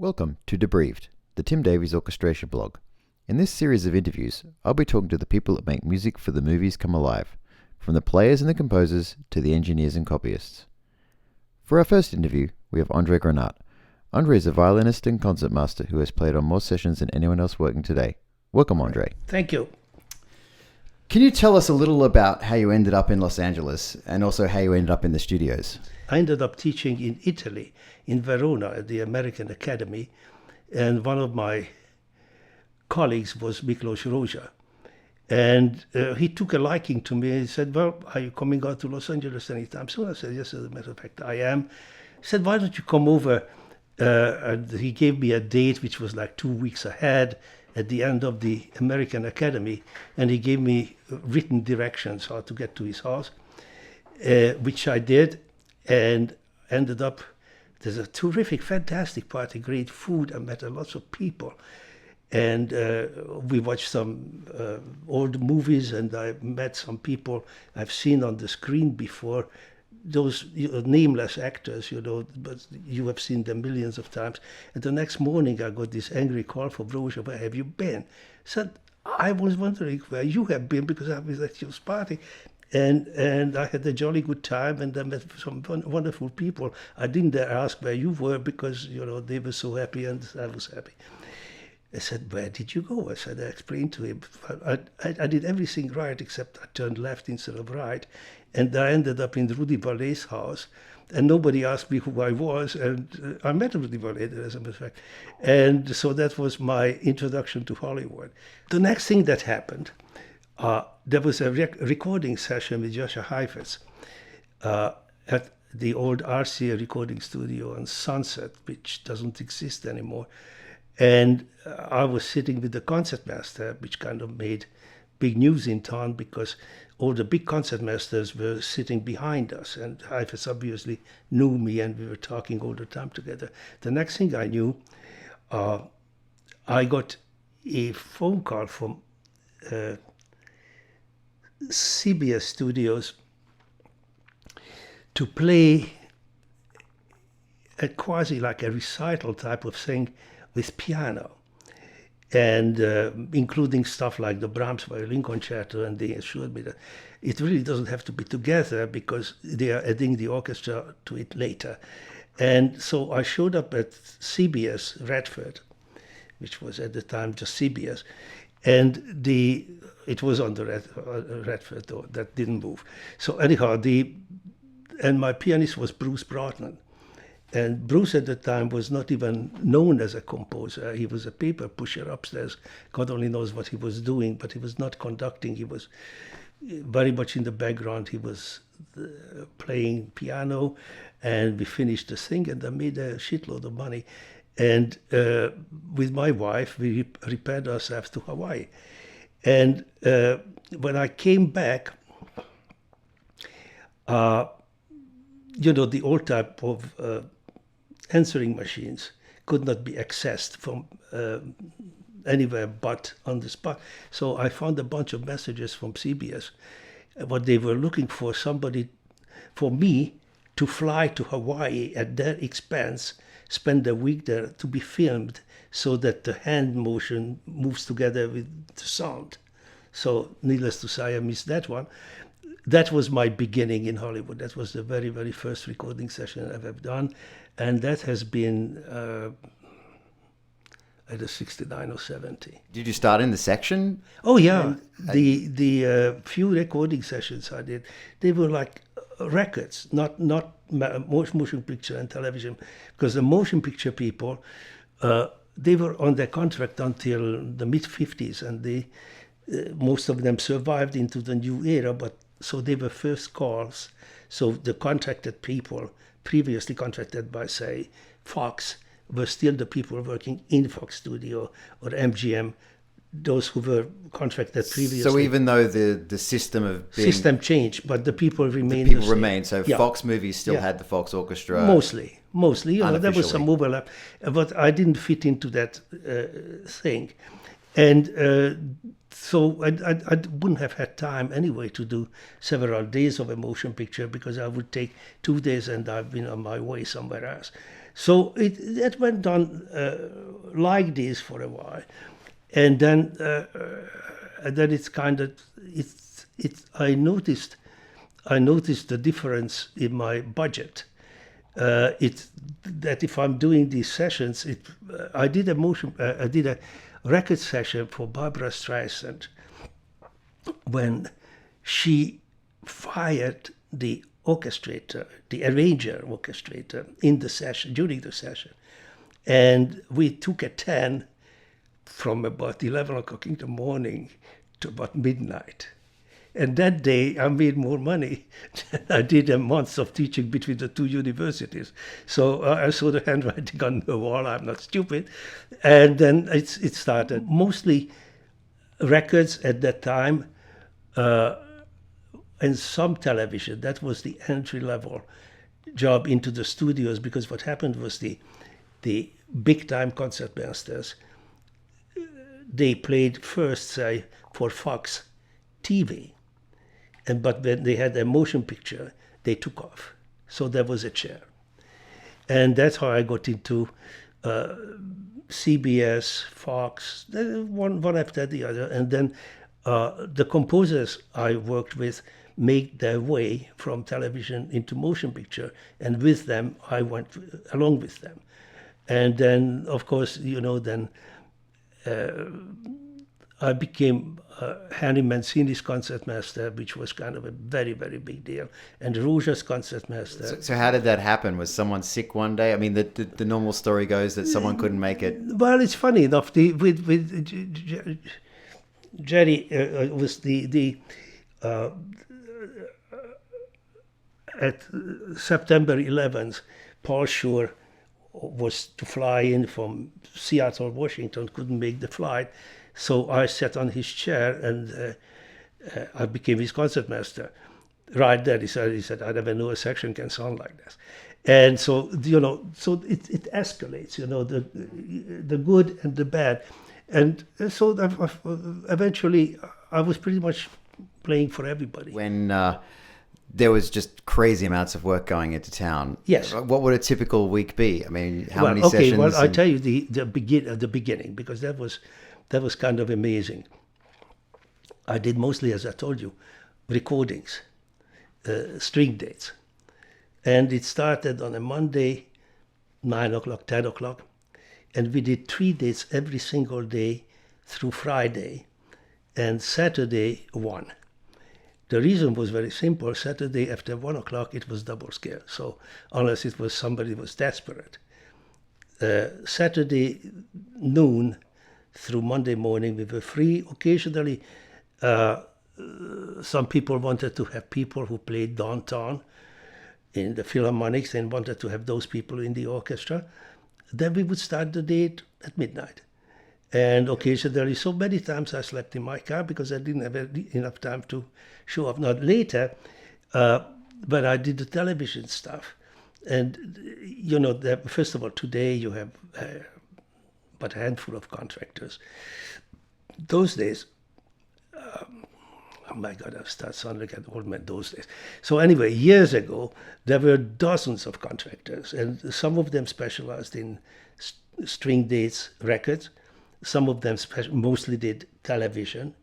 Welcome to deBreved, the Tim Davies orchestration blog. In this series of interviews, I'll be talking to the people that make music for the movies come alive, from the players and the composers to the engineers and copyists. For our first interview, we have Endre Granat. Endre is a violinist and concertmaster who has played on more sessions than anyone else working today. Welcome, Endre. Thank you. Can you tell us a little about how you ended up in Los Angeles and also how you ended up in the studios? I ended up teaching in Italy, in Verona, at the American Academy, and one of my colleagues was Miklos Rozsa. And he took a liking to me. He said, well, are you coming out to Los Angeles anytime soon? I said, yes, as a matter of fact, I am. He said, why don't you come over? And he gave me a date, which was like 2 weeks ahead, at the end of the American Academy, and he gave me written directions how to get to his house, which I did, and ended up, there's a terrific, fantastic party, great food. I met lots of people, and we watched some old movies, and I met some people I've seen on the screen before, those nameless actors, but you have seen them millions of times. And the next morning I got this angry call from Rozsa, where have you been? I said, I was wondering where you have been because I was at your party. And I had a jolly good time, and I met some wonderful people. I didn't dare ask where you were because, they were so happy and I was happy. I said, where did you go? I said, I explained to him. I did everything right except I turned left instead of right. And I ended up in Rudy Vallée's house, and nobody asked me who I was. And I met Rudy Vallee, as a matter of fact. And so that was my introduction to Hollywood. The next thing that happened, there was a recording session with Joshua Heifetz at the old RCA recording studio on Sunset, which doesn't exist anymore. And I was sitting with the concertmaster, which kind of made big news in town because all the big concertmasters were sitting behind us. And Heifetz obviously knew me, and we were talking all the time together. The next thing I knew, I got a phone call from CBS Studios to play a quasi like a recital type of thing with piano, and including stuff like the Brahms violin concerto, and they assured me that it really doesn't have to be together because they are adding the orchestra to it later. And so I showed up at CBS Radford, which was at the time just CBS, and it was on the Radford door, that didn't move. So anyhow, and my pianist was Bruce Brotman. And Bruce at the time was not even known as a composer. He was a paper pusher upstairs. God only knows what he was doing, but he was not conducting. He was very much in the background. He was playing piano, and we finished the thing, and I made a shitload of money. And with my wife, we repaired ourselves to Hawaii. And when I came back, the old type of answering machines could not be accessed from anywhere but on the spot. So I found a bunch of messages from CBS. What they were looking for, somebody, for me to fly to Hawaii at their expense, spend a week there to be filmed so that the hand motion moves together with the sound. So needless to say, I missed that one. That was my beginning in Hollywood. That was the very, very first recording session I've ever done. And that has been either 69 or 70. Did you start in the section? Oh, yeah. The few recording sessions I did, they were like records, not motion picture and television. Because the motion picture people, they were on their contract until the mid-50s, and most of them survived into the new era, but so they were first calls. So the contracted people, previously contracted by, say, Fox, were still the people working in Fox Studio or MGM, those who were contracted previously. So even though the system of system changed, but the people remained. The people remained. So yeah. Fox movies still had the Fox Orchestra. Mostly. There was some overlap, but I didn't fit into that thing, and. So I wouldn't have had time anyway to do several days of a motion picture because I would take 2 days and I've been on my way somewhere else. So that went on like this for a while, and then it's kind of I noticed the difference in my budget. It's that if I'm doing these sessions, I did a record session for Barbra Streisand when she fired the orchestrator, the arranger orchestrator, in the session, during the session. And we took a 10 from about 11 o'clock in the morning to about midnight. And that day I made more money than I did a month of teaching between the two universities. So I saw the handwriting on the wall, I'm not stupid. And then it started. Mostly records at that time, and some television. That was the entry-level job into the studios, because what happened was the big-time concertmasters, they played first, say, for Fox TV, but when they had a motion picture, they took off. So there was a chair. And that's how I got into CBS, Fox, one after the other. And then the composers I worked with made their way from television into motion picture, and with them I went along with them. And then, of course, then I became Henry Mancini's concertmaster, which was kind of a very, very big deal, and Rozsa's concertmaster. So how did that happen? Was someone sick one day? I mean, the normal story goes that someone couldn't make it. Well, it's funny enough. With Jerry was at September 11th, Paul Schur was to fly in from Seattle, Washington, couldn't make the flight. So I sat on his chair and I became his concertmaster. Right there, he said, I never knew a section can sound like this. And so, so it escalates, the good and the bad. And so eventually I was pretty much playing for everybody. When there was just crazy amounts of work going into town. Yes. What would a typical week be? I mean, how many sessions? Well, I tell you the beginning, because that was kind of amazing. I did mostly, as I told you, recordings, string dates. And it started on a Monday, 9 o'clock, 10 o'clock. And we did 3 dates every single day through Friday, and Saturday 1. The reason was very simple. Saturday after 1 o'clock, it was double scale. So unless it was somebody was desperate. Saturday noon through Monday morning, we were free. Occasionally, some people wanted to have people who played downtown in the Philharmonics and wanted to have those people in the orchestra. Then we would start the date at midnight. And occasionally, so many times I slept in my car because I didn't have enough time to show up. Not later, but I did the television stuff. And, first of all, today you have but a handful of contractors. Those days, oh my God, I start sounding like an old man those days. So anyway, years ago, there were dozens of contractors, and some of them specialized in string dates, records. Some of them mostly did television,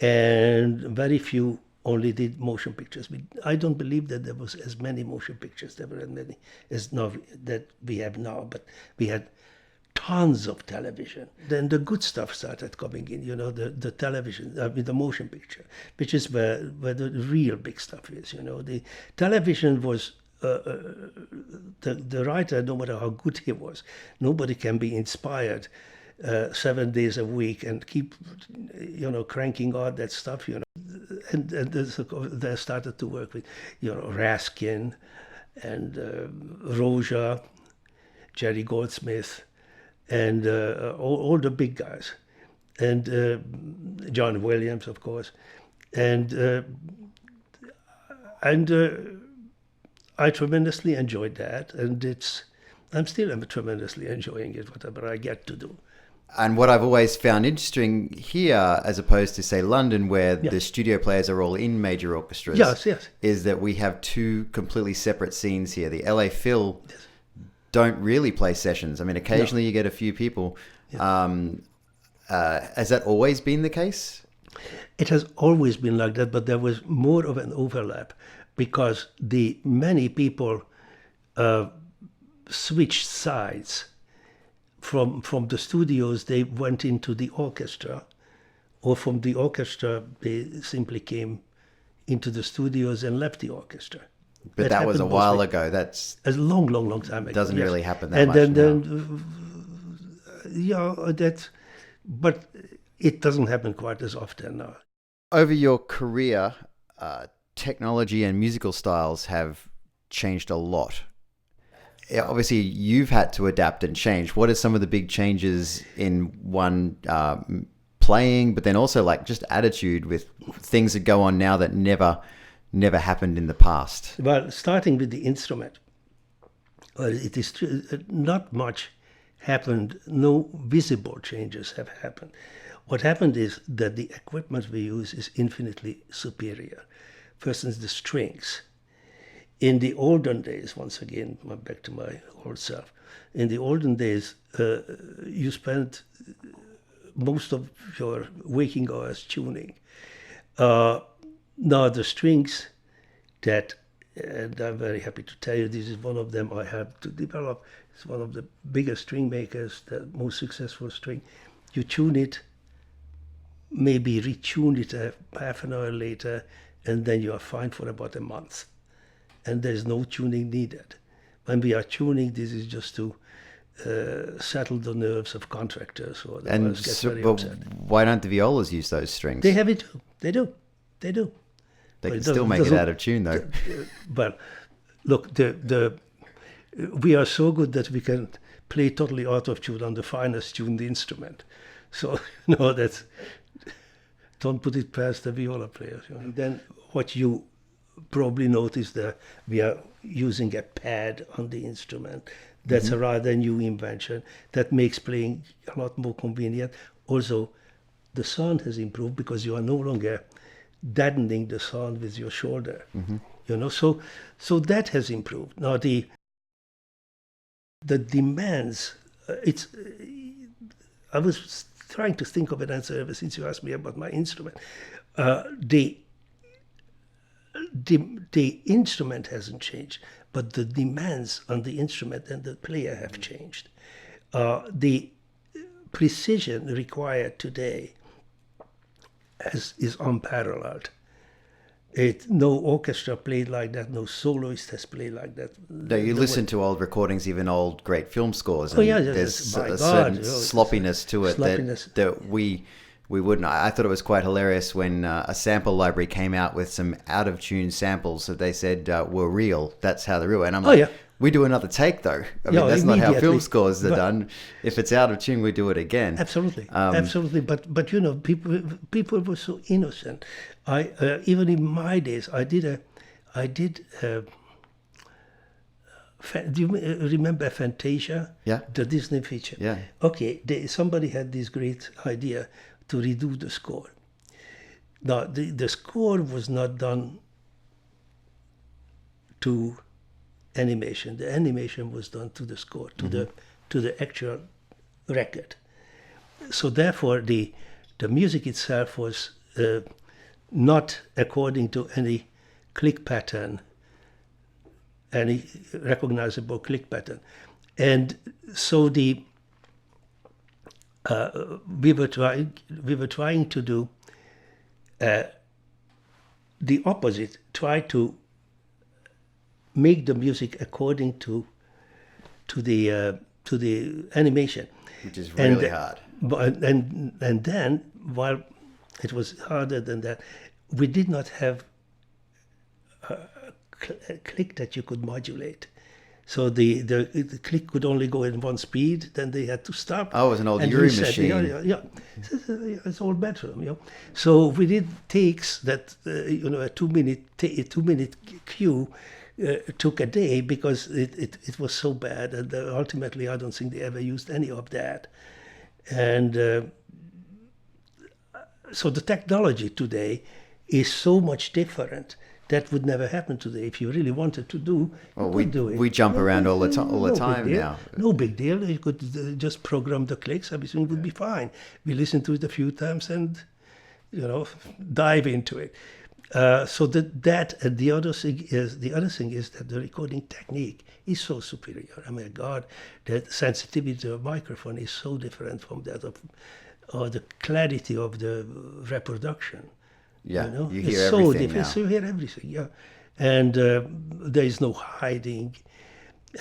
and very few only did motion pictures. I don't believe that there was as many motion pictures. There were as many as now that we have now, but we had tons of television. Then the good stuff started coming in, the television, the motion picture, which is where the real big stuff is, The television was, the writer, no matter how good he was, nobody can be inspired 7 days a week and keep, cranking out that stuff, And they started to work with, Raskin and Rozsa, Jerry Goldsmith, and all the big guys, and John Williams, of course, and I tremendously enjoyed that, and I'm still tremendously enjoying it, whatever I get to do. And what I've always found interesting here, as opposed to, say, London, where the studio players are all in major orchestras, yes, is that we have two completely separate scenes here. The LA Phil don't really play sessions. I mean, occasionally you get a few people. Has that always been the case? It has always been like that, but there was more of an overlap because the many people switched sides. From the studios, they went into the orchestra, or from the orchestra, they simply came into the studios and left the orchestra. But that was a while ago. That's a long time ago. Doesn't really happen that and much then, but it doesn't happen quite as often now. Over your career, technology and musical styles have changed a lot. Obviously, you've had to adapt and change. What are some of the big changes in one playing, but then also like just attitude with things that go on now that never happened in the past? Well, starting with the instrument, it is not much happened. No visible changes have happened. What happened is that the equipment we use is infinitely superior. For instance, the strings. In the olden days, once again, back to my old self, in the olden days, you spent most of your waking hours tuning. Now the strings that, and I'm very happy to tell you, this is one of them I have to develop. It's one of the biggest string makers, the most successful string. You tune it, maybe retune it half an hour later, and then you are fine for about a month. And there's no tuning needed. When we are tuning, this is just to settle the nerves of contractors, or the ones get very upset. Why don't the violas use those strings? They have it too. They do. They can still make it out of tune, though. Well, look, we are so good that we can play totally out of tune on the finest tuned instrument. So, don't put it past the viola players. And then what you probably noticed that we are using a pad on the instrument. That's a rather new invention that makes playing a lot more convenient. Also, the sound has improved because you are no longer deadening the sound with your shoulder. So that has improved. Now the demands. I was trying to think of an answer ever since you asked me about my instrument. The instrument hasn't changed, but the demands on the instrument and the player have changed. The precision required today is unparalleled. No orchestra played like that, no soloist has played like that. No, you listen to old recordings, even old great film scores, and there's a God, certain sloppiness to it sloppiness. that we wouldn't. I thought it was quite hilarious when a sample library came out with some out-of-tune samples that they said were real. That's how they're real. And I'm like, we do another take, though. I mean, that's not how film scores are done. If it's out of tune, we do it again. Absolutely. Absolutely. But people were so innocent. Even in my days, I did do you remember Fantasia? Yeah. The Disney feature? Yeah. Okay, somebody had this great idea to redo the score. Now, the score was not done to animation. The animation was done to the score, to the actual record. So therefore, the music itself was not according to any click pattern, any recognizable click pattern. And so we were trying to do the opposite, try to make the music according to the animation, which is really hard. And then, while it was harder than that, we did not have a click that you could modulate. So the click could only go in one speed. Then they had to stop. Oh, it was an old Uri machine. Yeah. It's old Beltrami. So we did takes that a 2 minute cue took a day because it was so bad, and ultimately I don't think they ever used any of that. And so the technology today is so much different That would never happen today. If you really wanted to do, you could do it. We jump around all the No time big deal. now. No big deal. You could just program the clicks. Everything would be fine. We listen to it a few times and, dive into it. So that and the other thing is that the recording technique is so superior. I mean, God, the sensitivity of the microphone is so different from that or the clarity of the reproduction. Yeah, you It's hear so everything different. now. So you hear everything, yeah. And there is no hiding,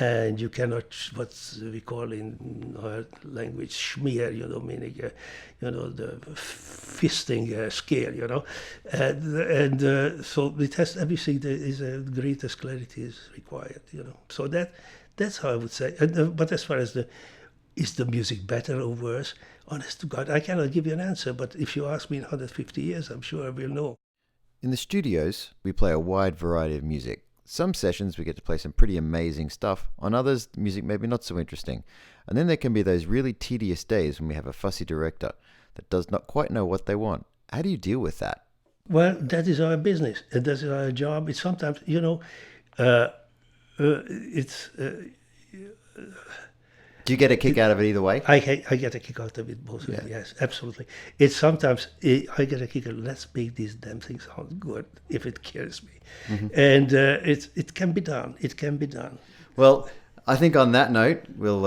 and you cannot, what we call in our language, schmear, meaning, the fisting scale, and so it has everything that is the greatest clarity is required, So that's how I would say. But as far as is the music better or worse? Honest to God, I cannot give you an answer, but if you ask me in 150 years, I'm sure I will know. In the studios, we play a wide variety of music. Some sessions we get to play some pretty amazing stuff. On others, the music maybe not so interesting. And then there can be those really tedious days when we have a fussy director that does not quite know what they want. How do you deal with that? Well, that is our business, and that is our job. It's sometimes, it's... Do you get a kick out of it either way? I get a kick out of it both ways. Yes, absolutely. It's sometimes I get a kick out. Let's make this damn thing sound good if it kills me, and it can be done. It can be done. Well, I think on that note, we'll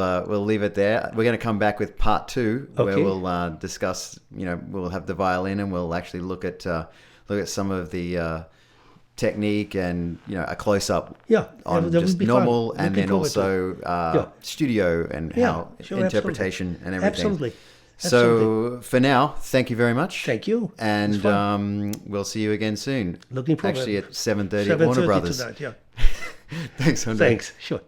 leave it there. We're going to come back with part 2, where we'll discuss. We'll have the violin, and we'll actually look at some of the technique and a close up on just normal and then also studio and how interpretation absolutely. and everything. Absolutely. So for now, thank you very much. Thank you. And we'll see you again soon. Looking forward. Actually at 7:30 at Warner Brothers. Tonight, yeah. Thanks, Endre. Thanks. Sure.